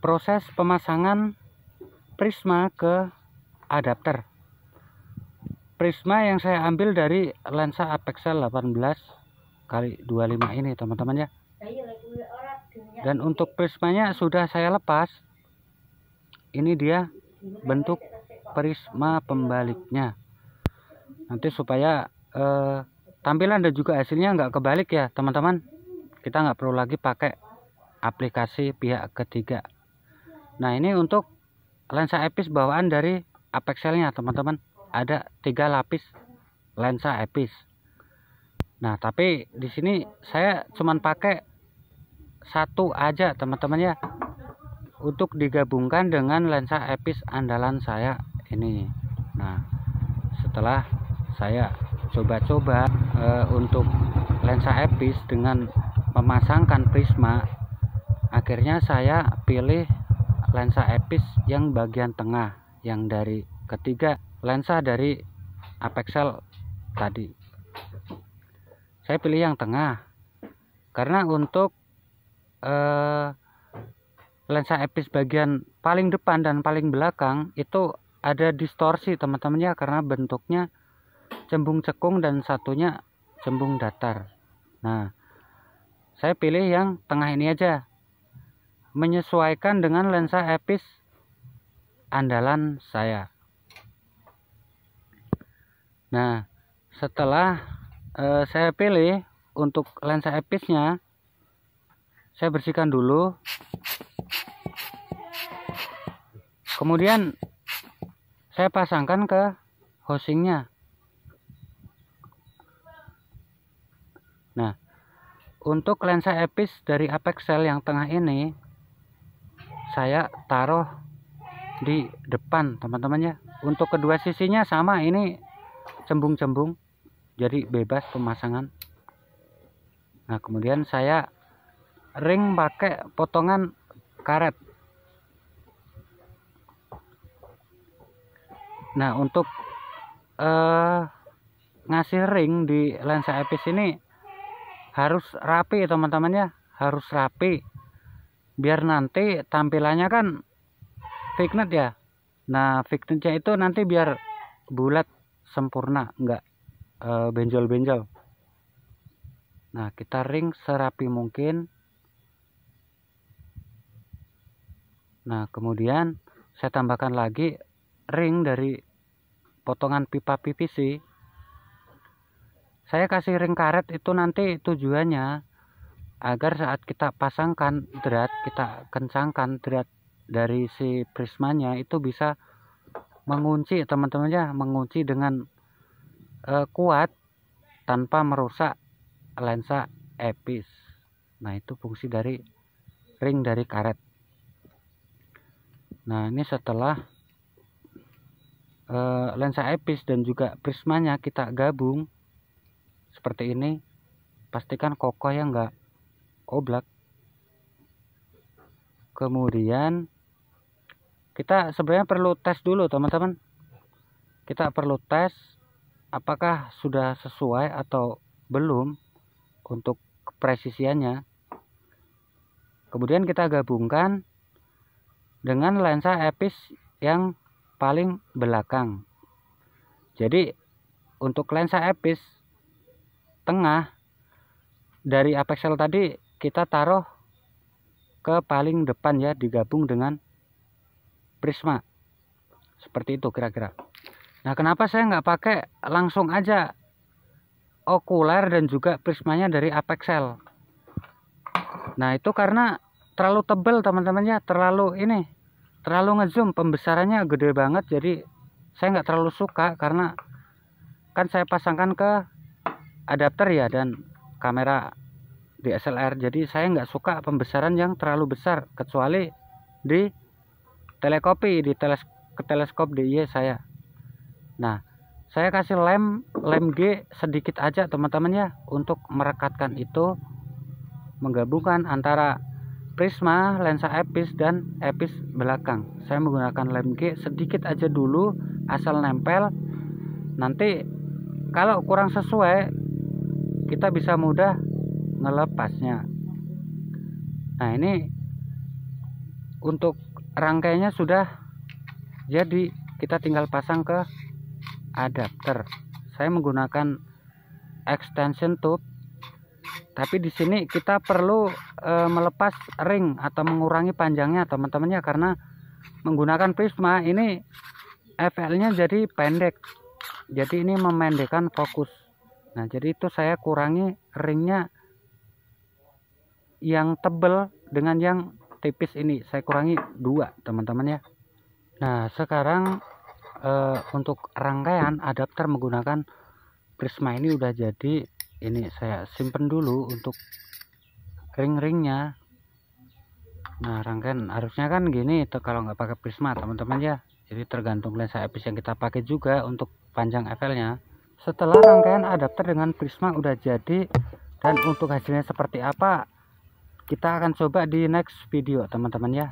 proses pemasangan prisma ke adapter. Prisma yang saya ambil dari lensa Apexel 18x25 ini teman-teman ya. Dan untuk prismanya sudah saya lepas. Ini dia bentuk prisma pembaliknya. Nanti supaya tampilan dan juga hasilnya nggak kebalik ya teman-teman. Kita nggak perlu lagi pakai aplikasi pihak ketiga. Nah ini untuk lensa epis bawaan dari Apexelnya teman-teman. Ada 3 lapis lensa epis. Nah tapi di sini saya cuman pakai satu aja teman-teman ya, untuk digabungkan dengan lensa epis andalan saya ini. Nah setelah saya coba-coba untuk lensa epis dengan memasangkan prisma, akhirnya saya pilih lensa epis yang bagian tengah, yang dari ketiga lensa dari Apexel tadi. Saya pilih yang tengah karena untuk lensa epis bagian paling depan dan paling belakang itu ada distorsi teman-teman ya, karena bentuknya cembung cekung dan satunya cembung datar. Nah saya pilih yang tengah ini aja, menyesuaikan dengan lensa epis andalan saya. Nah setelah saya pilih untuk lensa episnya, saya bersihkan dulu. Kemudian saya pasangkan ke housingnya. Nah untuk lensa epis dari Apexel yang tengah ini saya taruh di depan teman-teman ya. Untuk kedua sisinya sama, ini cembung-cembung, jadi bebas pemasangan. Nah kemudian saya ring pakai potongan karet. Nah untuk ngasih ring di lensa epis ini harus rapi teman-teman ya, harus rapi biar nanti tampilannya kan vignette ya. Nah vignette-nya itu nanti biar bulat sempurna, enggak benjol-benjol. Nah kita ring serapi mungkin. Nah kemudian saya tambahkan lagi ring dari potongan pipa PVC. Saya kasih ring karet itu nanti tujuannya agar saat kita pasangkan drat, kita kencangkan drat dari si prismanya itu bisa mengunci teman-teman ya, mengunci dengan kuat tanpa merusak lensa epis. Nah itu fungsi dari ring dari karet. Nah ini setelah lensa epis dan juga prismanya kita gabung seperti ini, pastikan kokoh ya, enggak oblak. Kemudian kita sebenarnya perlu tes dulu teman-teman. Kita perlu tes apakah sudah sesuai atau belum untuk kepresisiannya. Kemudian kita gabungkan dengan lensa epis yang paling belakang. Jadi untuk lensa epis tengah dari Apexel tadi kita taruh ke paling depan ya, digabung dengan prisma seperti itu kira-kira. Nah kenapa saya nggak pakai langsung aja okuler dan juga prismanya dari Apexel? Nah itu karena terlalu tebal teman-teman ya, terlalu ngezoom, pembesarannya gede banget, jadi saya nggak terlalu suka karena kan saya pasangkan ke adapter ya dan kamera DSLR, jadi saya nggak suka pembesaran yang terlalu besar kecuali di telekopi, di teleskop DIY saya. Nah saya kasih lem G sedikit aja teman-teman ya, untuk merekatkan itu, menggabungkan antara prisma, lensa epis dan epis belakang. Saya menggunakan lem G sedikit aja dulu, asal nempel. Nanti kalau kurang sesuai kita bisa mudah ngelepasnya. Nah ini untuk rangkainya sudah jadi, kita tinggal pasang ke adapter. Saya menggunakan extension tube, tapi di sini kita perlu melepas ring atau mengurangi panjangnya teman-teman ya, karena menggunakan prisma ini FL-nya jadi pendek, jadi ini memendekkan fokus. Nah, jadi itu saya kurangi ringnya yang tebal dengan yang tipis ini, saya kurangi 2 teman-teman ya. Nah, sekarang untuk rangkaian adapter menggunakan prisma ini udah jadi. Ini saya simpen dulu untuk ring-ringnya. Nah, rangkaian harusnya kan gini tuh kalau nggak pakai prisma teman-teman ya. Jadi tergantung lensa epis yang kita pakai juga untuk panjang FL-nya. Setelah rangkaian adapter dengan prisma udah jadi, dan untuk hasilnya seperti apa kita akan coba di next video teman-teman ya.